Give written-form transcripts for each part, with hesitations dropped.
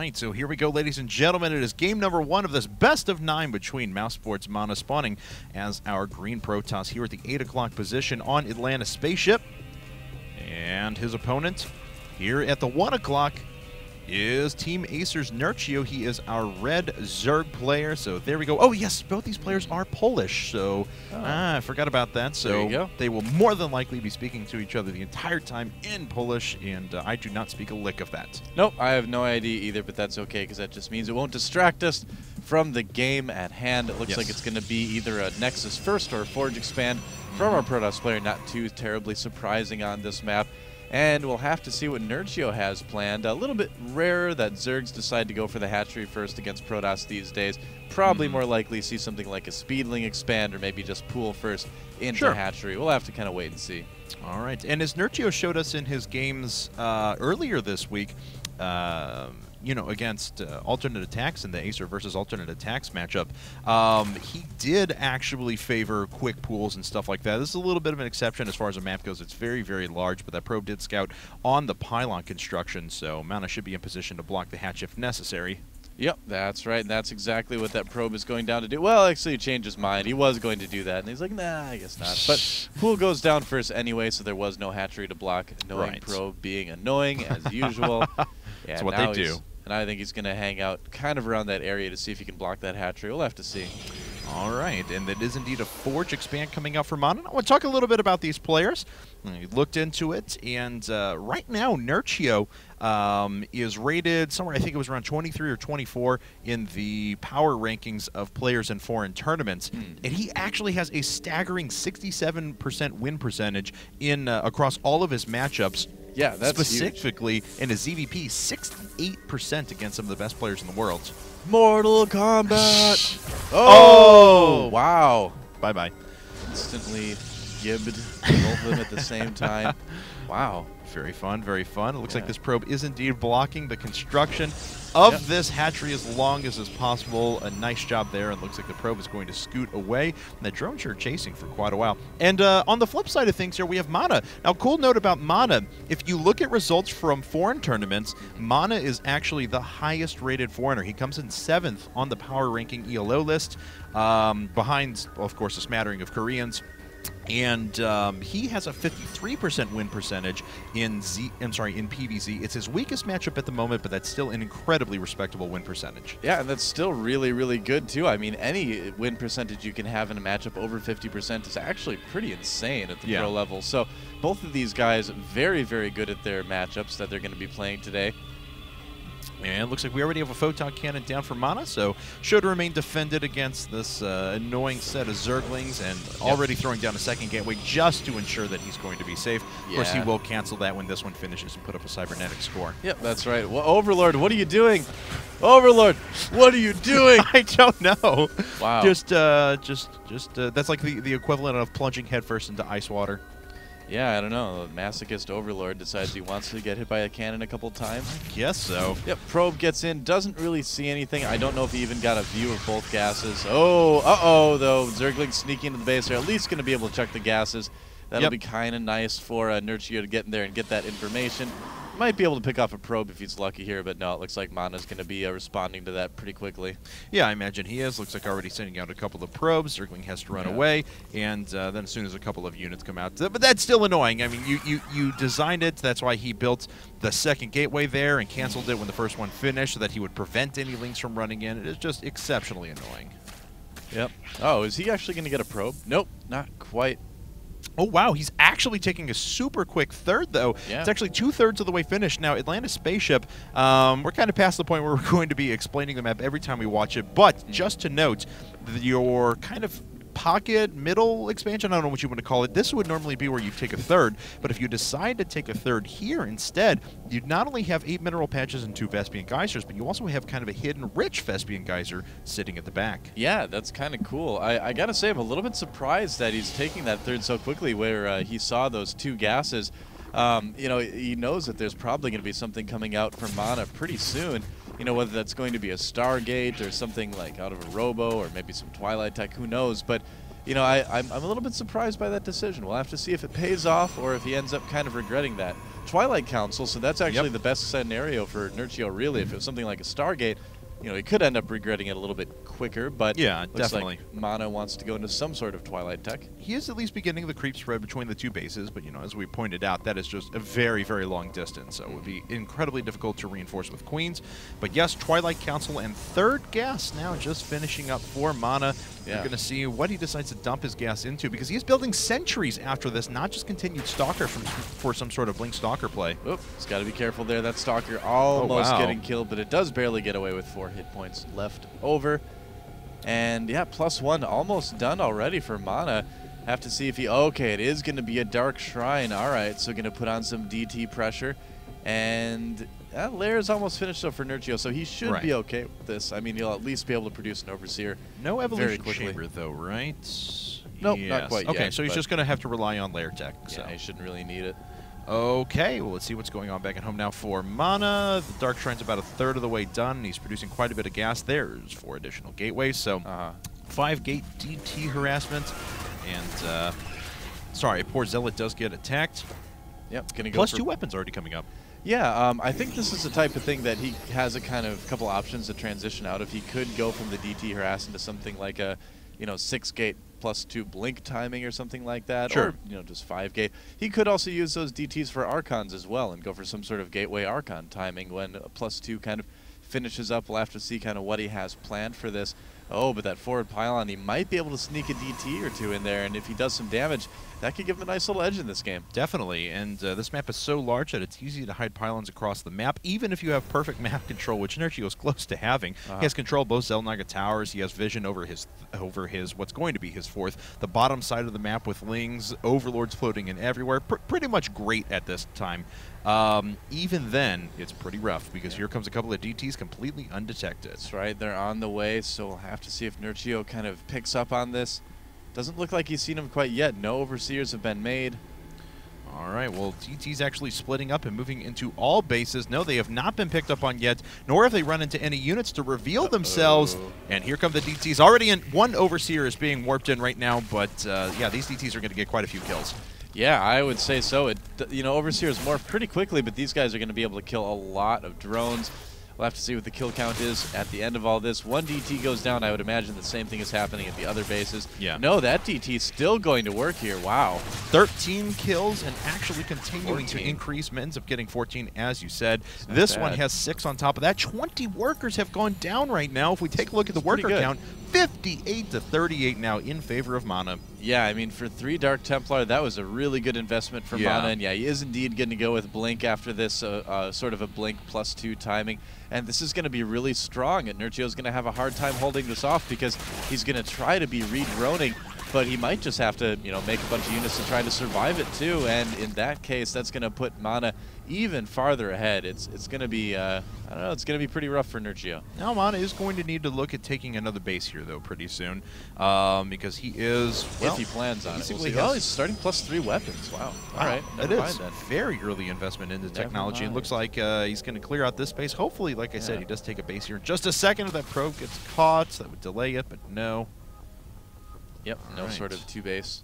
right, so here we go, ladies and gentlemen. It is game number 1 of this best of 9 between mouz.MaNa spawning as our green Protoss here at the 8 o'clock position on Atlantis Spaceship. And his opponent here at the 1 o'clock is Team Acer.Nerchio. He is our red Zerg player. So there we go. Oh, yes, both these players are Polish. So I forgot about that. So they will more than likely be speaking to each other the entire time in Polish, and I do not speak a lick of that. Nope, I have no idea either, but that's okay because that just means it won't distract us from the game at hand. It looks like it's going to be either a Nexus First or a Forge Expand from our Protoss player. Not too terribly surprising on this map. And we'll have to see what Nerchio has planned. A little bit rarer that Zergs decide to go for the hatchery first against Protoss these days. Probably more likely see something like a Speedling expand or maybe just pool first into hatchery. We'll have to kind of wait and see. All right. And as Nerchio showed us in his games earlier this week, you know, against alternate attacks in the Acer versus alternate attacks matchup, he did actually favor quick pools and stuff like that. This is a little bit of an exception as far as the map goes. It's very, very large, but that probe did scout on the pylon construction, so MaNa should be in position to block the hatch if necessary. Yep, that's right. That's exactly what that probe is going down to do. Well, actually, he changed his mind. He was going to do that, and he's like, nah, I guess not. But pool goes down first anyway, so there was no hatchery to block. Annoying probe being annoying, as usual. Yeah, that's what they do. And I think he's going to hang out kind of around that area to see if he can block that hatchery. We'll have to see. All right, and that is indeed a Forge expand coming out for MaNa. I want to talk a little bit about these players. We looked into it, and right now Nerchio is rated somewhere, I think it was around 23 or 24 in the power rankings of players in foreign tournaments. And he actually has a staggering 67% win percentage in across all of his matchups. Yeah, that's specifically huge. In his ZVP, 68% against some of the best players in the world. Mortal Kombat! Oh! Wow. Bye-bye. Instantly gibbed both of them at the same time. Wow. Very fun, very fun. It looks like this probe is indeed blocking the construction of this hatchery as long as is possible. A nice job there, and looks like the probe is going to scoot away. And the drones are chasing for quite a while. And on the flip side of things here, we have MaNa. Now, cool note about MaNa, if you look at results from foreign tournaments, MaNa is actually the highest rated foreigner. He comes in 7th on the power ranking ELO list, behind, of course, a smattering of Koreans. And he has a 53% win percentage in PvZ. It's his weakest matchup at the moment, but that's still an incredibly respectable win percentage. Yeah, and that's still really, really good, too. I mean, any win percentage you can have in a matchup over 50% is actually pretty insane at the pro level. So both of these guys very, very good at their matchups that they're going to be playing today. And it looks like we already have a photon cannon down for MaNa, so should remain defended against this annoying set of Zerglings, and already throwing down a second gateway just to ensure that he's going to be safe. Of course, he will cancel that when this one finishes and put up a cybernetic score. Yep, that's right. Well, Overlord, what are you doing? Overlord, what are you doing? I don't know. Wow. Just that's like the equivalent of plunging headfirst into ice water. Yeah, I don't know. The masochist Overlord decides he wants to get hit by a cannon a couple times. I guess so. Yep, probe gets in, doesn't really see anything. I don't know if he even got a view of both gases. Oh, though. Zergling sneaking into the base. They're at least going to be able to check the gases. That'll be kind of nice for Nerchio to get in there and get that information. Might be able to pick off a probe if he's lucky here, but no, it looks like MaNa's going to be responding to that pretty quickly. Yeah, I imagine he is. Looks like already sending out a couple of probes. Zergling has to run away, and then as soon as a couple of units come out. But that's still annoying. I mean, you designed it. That's why he built the second gateway there and canceled it when the first one finished so that he would prevent any links from running in. It is just exceptionally annoying. Yep. Oh, is he actually going to get a probe? Nope, not quite. Oh, wow. He's actually taking a super quick third, though. Yeah. It's actually 2/3 of the way finished. Now, Atlantis Spaceship, we're kind of past the point where we're going to be explaining the map every time we watch it. But just to note, your kind of pocket middle expansion, I don't know what you want to call it, this would normally be where you take a third. But if you decide to take a third here instead, you'd not only have 8 mineral patches and 2 Vespian geysers, but you also have kind of a hidden rich Vespian geyser sitting at the back. Yeah, that's kind of cool. I gotta say, I'm a little bit surprised that he's taking that third so quickly, where he saw those 2 gases. You know, he knows that there's probably going to be something coming out from MaNa pretty soon. You know, whether that's going to be a Stargate or something like out of a Robo or maybe some Twilight Tech, who knows. But, you know, I'm a little bit surprised by that decision. We'll have to see if it pays off or if he ends up kind of regretting that. Twilight Council, so that's actually the best scenario for Nerchio, really. If it was something like a Stargate, you know, he could end up regretting it a little bit quicker, but yeah, looks definitely. like Mana wants to go into some sort of Twilight tech. He is at least beginning the creep spread between the two bases, but, you know, as we pointed out, that is just a very, very long distance, so it would be incredibly difficult to reinforce with Queens. But yes, Twilight Council and third gas now just finishing up for Mana. We're going to see what he decides to dump his gas into, because he is building sentries after this, not just continued Stalker for some sort of Blink Stalker play. Oop, he's got to be careful there. That Stalker almost getting killed, but it does barely get away with 4 hit points left over. And yeah, +1 almost done already for Mana. Have to see if he, okay, it is going to be a Dark Shrine. All right, so going to put on some DT pressure. And that lair is almost finished up for Nerchio, so he should be okay with this. I mean, he'll at least be able to produce an Overseer. No evolution chamber, though, right? Nope, not quite yet. Okay, so he's just going to have to rely on lair tech. Yeah, he shouldn't really need it. Okay, well, let's see what's going on back at home now for Mana. The Dark Shrine's about 1/3 of the way done, and he's producing quite a bit of gas. There's 4 additional gateways, so 5 gate DT harassment. And, sorry, poor Zealot does get attacked. Yep, going to go +2 weapons already coming up. Yeah, I think this is the type of thing that he has a kind of couple options to transition out of. He could go from the DT harass into something like a, you know, 6 gate +2 blink timing or something like that. Sure. Or, you know, just 5 gate. He could also use those DTs for Archons as well and go for some sort of gateway Archon timing when a +2 kind of finishes up. We'll have to see kind of what he has planned for this. Oh, but that forward pylon, he might be able to sneak a DT or 2 in there, and if he does some damage, that could give him a nice little edge in this game. Definitely, and this map is so large that it's easy to hide pylons across the map, even if you have perfect map control, which Nerchio is close to having. He has control of both Xel'Naga towers. He has vision over his what's going to be his 4th. The bottom side of the map with Lings, Overlords floating in everywhere. Pretty much great at this time. Even then, it's pretty rough, because here comes a couple of DTs completely undetected. That's right, they're on the way, so we'll have to see if Nerchio kind of picks up on this. Doesn't look like he's seen him quite yet. No Overseers have been made. All right, well, DT's actually splitting up and moving into all bases. No, they have not been picked up on yet, nor have they run into any units to reveal themselves. And here come the DTs. Already in 1 Overseer is being warped in right now, but yeah, these DTs are going to get quite a few kills. Yeah, I would say so. You know, Overseers morph pretty quickly, but these guys are going to be able to kill a lot of drones. We'll have to see what the kill count is at the end of all this. 1 DT goes down. I would imagine the same thing is happening at the other bases. Yeah. No, that DT is still going to work here. Wow. 13 kills and actually continuing to increase. Ends up getting 14, as you said. This one has 6 on top of that. 20 workers have gone down right now. If we take a look at the worker count, 58 to 38 now in favor of Mana. Yeah, I mean, for 3 Dark Templar, that was a really good investment for Mana. And yeah, he is indeed going to go with Blink after this, sort of a Blink +2 timing. And this is going to be really strong, and Nerchio's going to have a hard time holding this off, because he's going to try to be redroning, but he might just have to, you know, make a bunch of units to try to survive it too. And in that case, that's going to put Mana even farther ahead. It's going to be, I don't know, it's going to be pretty rough for Nerchio. Now Mana is going to need to look at taking another base here, though, pretty soon, because he is, well, if he plans on it. We'll see. Oh, he's starting +3 weapons. Wow. All right. It is a very early investment into technology. It looks like he's going to clear out this space. Hopefully, like I said, he does take a base here in just a second. If that probe gets caught, that would delay it, but no. Yep, no sort of 2 base.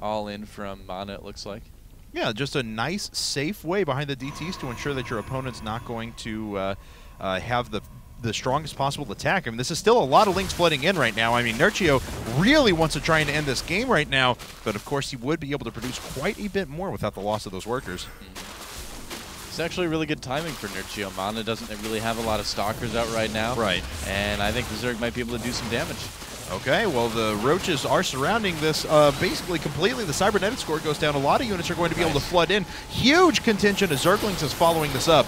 All in from Mana, it looks like. Yeah, just a nice, safe way behind the DTs to ensure that your opponent's not going to have the strongest possible attack. I mean, this is still a lot of Lings flooding in right now. I mean, Nerchio really wants to try and end this game right now, but of course he would be able to produce quite a bit more without the loss of those workers. It's actually really good timing for Nerchio. Mana doesn't really have a lot of Stalkers out right now. Right. And I think the Zerg might be able to do some damage. Okay, well, the Roaches are surrounding this basically completely. The cybernetic score goes down. A lot of units are going to be able to flood in. Huge contingent of Zerglings is following this up.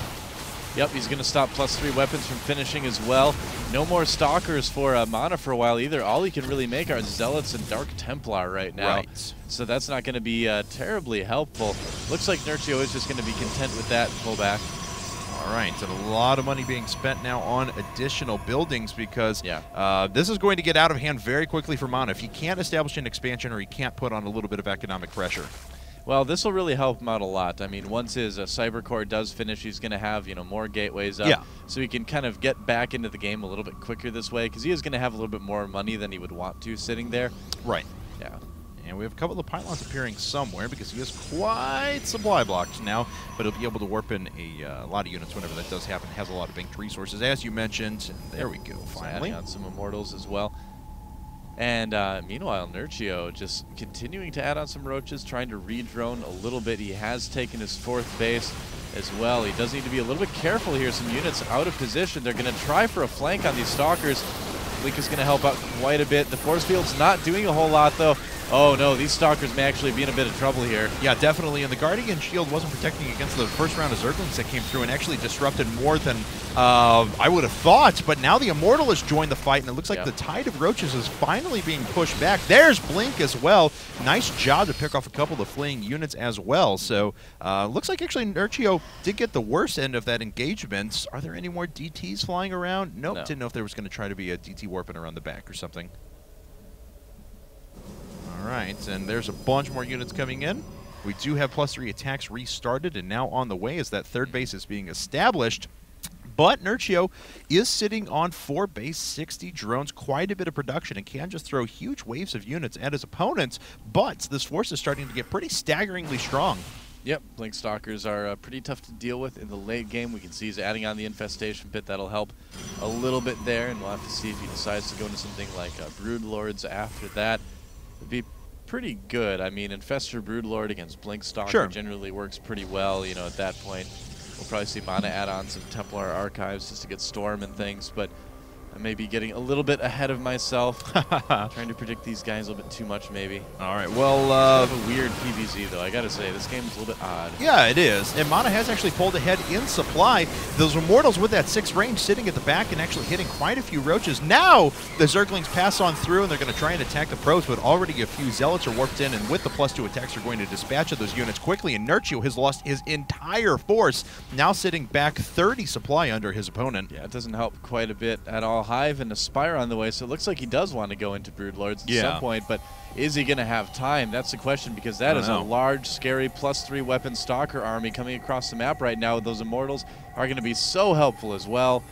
Yep, he's going to stop +3 weapons from finishing as well. No more Stalkers for Mana for a while either. All he can really make are Zealots and Dark Templar right now. Right. So that's not going to be terribly helpful. Looks like Nerchio is just going to be content with that and pull back. All right, so a lot of money being spent now on additional buildings, because this is going to get out of hand very quickly for Mana if he can't establish an expansion or he can't put on a little bit of economic pressure. Well, this will really help him out a lot. I mean, once his cyber core does finish, he's going to have, you know, more gateways up, so he can kind of get back into the game a little bit quicker this way, because he is going to have a little bit more money than he would want to sitting there. Right. Yeah. And we have a couple of pylons appearing somewhere because he is quite supply blocked now, but he'll be able to warp in a lot of units whenever that does happen. Has a lot of inked resources, as you mentioned. And there we go, finally. Adding on some immortals as well. And meanwhile, Nerchio just continuing to add on some roaches, trying to re-drone a little bit. He has taken his 4th base as well. He does need to be a little bit careful here. Some units out of position. They're going to try for a flank on these stalkers. Link is going to help out quite a bit. The force field's not doing a whole lot, though. Oh, no, these stalkers may actually be in a bit of trouble here. Yeah, definitely. And the Guardian Shield wasn't protecting against the first round of Zerglings that came through and actually disrupted more than I would have thought. But now the Immortal has joined the fight, and it looks like the tide of roaches is finally being pushed back. There's Blink as well. Nice job to pick off a couple of fleeing units as well. So looks like actually Nerchio did get the worst end of that engagement. Are there any more DTs flying around? Nope. No. Didn't know if there was going to try to be a DT warping around the back or something. All right, and there's a bunch more units coming in. We do have +3 attacks restarted and now on the way as that 3rd base is being established. But Nerchio is sitting on 4 base, 60 drones, quite a bit of production, and can just throw huge waves of units at his opponents. But this force is starting to get pretty staggeringly strong. Yep, Blink Stalkers are pretty tough to deal with in the late game. We can see he's adding on the infestation pit. That'll help a little bit there, and we'll have to see if he decides to go into something like Broodlords after that. It'd be pretty good. I mean, Infestor Broodlord against Blink Stalker generally works pretty well, you know, at that point. We'll probably see Mana add on some Templar Archives just to get Storm and things, but I may be getting a little bit ahead of myself. Trying to predict these guys a little bit too much, maybe. All right, well... kind of a weird PVZ, though. I got to say, this game is a little bit odd. Yeah, it is. And Mana has actually pulled ahead in supply. Those Immortals with that 6 range sitting at the back and actually hitting quite a few roaches. Now, the Zerglings pass on through, and they're going to try and attack the probes, but already a few Zealots are warped in, and with the +2 attacks, are going to dispatch of those units quickly, and Nerchio has lost his entire force, now sitting back 30 supply under his opponent. Yeah, it doesn't help quite a bit at all. Hive and Aspire on the way, so it looks like he does want to go into Broodlords at some point, but is he going to have time? That's the question, because that is a large, scary +3 weapon Stalker army coming across the map right now. Those Immortals are going to be so helpful as well.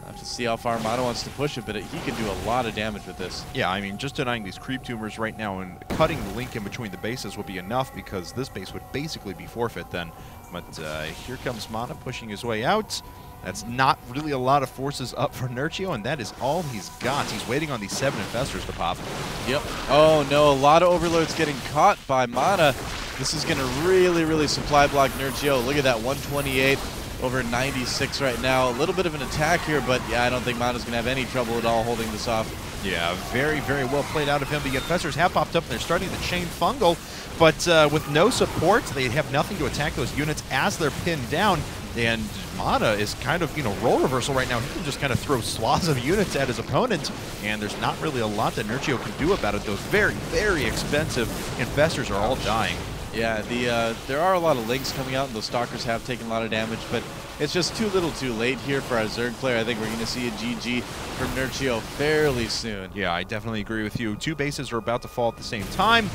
I'll have to see how far Mana wants to push it, but he can do a lot of damage with this. Yeah, I mean, just denying these creep tumors right now and cutting the link in between the bases would be enough, because this base would basically be forfeit then. But here comes Mana pushing his way out. That's not really a lot of forces up for Nerchio, and that is all he's got. He's waiting on these 7 Infestors to pop. Yep. Oh, no, a lot of Overlords getting caught by Mana. This is going to really, really supply block Nerchio. Look at that, 128 over 96 right now. A little bit of an attack here, but yeah, I don't think Mana's going to have any trouble at all holding this off. Yeah, very, very well played out of him. The Infestors have popped up, and they're starting to chain Fungal, but with no support, they have nothing to attack those units as they're pinned down. And Mana is kind of, role reversal right now. He can just kind of throw swaths of units at his opponent, and there's not really a lot that Nerchio can do about it. Those very, very expensive Infestors are all dying. Yeah, there are a lot of links coming out, and those Stalkers have taken a lot of damage, but it's just too little too late here for our Zerg player. I think we're going to see a GG from Nerchio fairly soon. Yeah, I definitely agree with you. 2 bases are about to fall at the same time.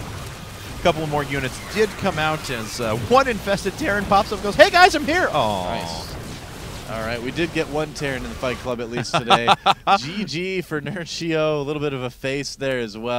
A couple more units did come out as one infested Terran pops up and goes, "Hey guys, I'm here!" Oh, nice. All right, we did get 1 Terran in the Fight Club at least today. GG for Nerchio. A little bit of a face there as well.